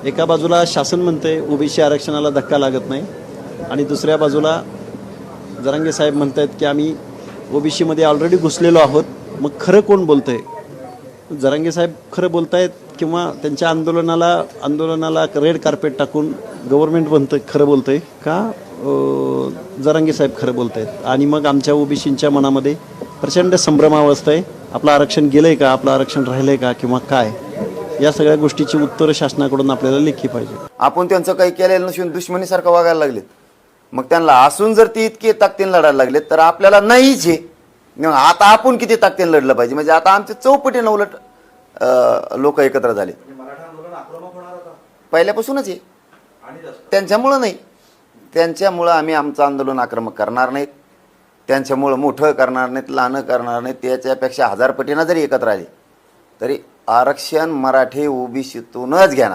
एका बाजूला शासन म्हणते ओबीसी आरक्षणाला धक्का लागत नाही आणि दुसऱ्या बाजूला जरांगे साहेब म्हणतात की आम्ही ओबीसीमध्ये ऑलरेडी घुसलेलो आहोत. मग खरं कोण बोलतंय? जरांगे साहेब खरं बोलतायत किंवा त्यांच्या आंदोलनाला रेड कार्पेट टाकून गव्हर्नमेंट बनतं खरं बोलतंय का जरांगे साहेब खरं बोलतायत? आणि मग आमच्या ओबीसींच्या मनामध्ये प्रचंड संभ्रमावस्था आहे. आपलं आरक्षण गेलंय का, आपलं आरक्षण राहिलंय का किंवा काय, या सगळ्या गोष्टीची उत्तरं शासनाकडून आपल्याला लेखी पाहिजे. आपण त्यांचं काही केलेलं नसून दुश्मनीसारखं वागायला लागलेत. मग त्यांना असून जर ती इतके ताकदीने लढायला लागलेत तर आपल्याला नाहीच आहे. मग आता आपण किती ताकदीने लढलं पाहिजे? म्हणजे आता आमचे चौपटीनं उलट लोक एकत्र झाले. पहिल्यापासूनच आहे. त्यांच्यामुळं नाही, त्यांच्यामुळं आम्ही आमचं आंदोलन आक्रमक करणार नाहीत, त्यांच्यामुळं मोठं करणार नाहीत, लहान करणार नाहीत. त्याच्यापेक्षा 1000 पटीनं जरी एकत्र आले तरी आरक्षण मराठी ओबीसीतूनच घेणार.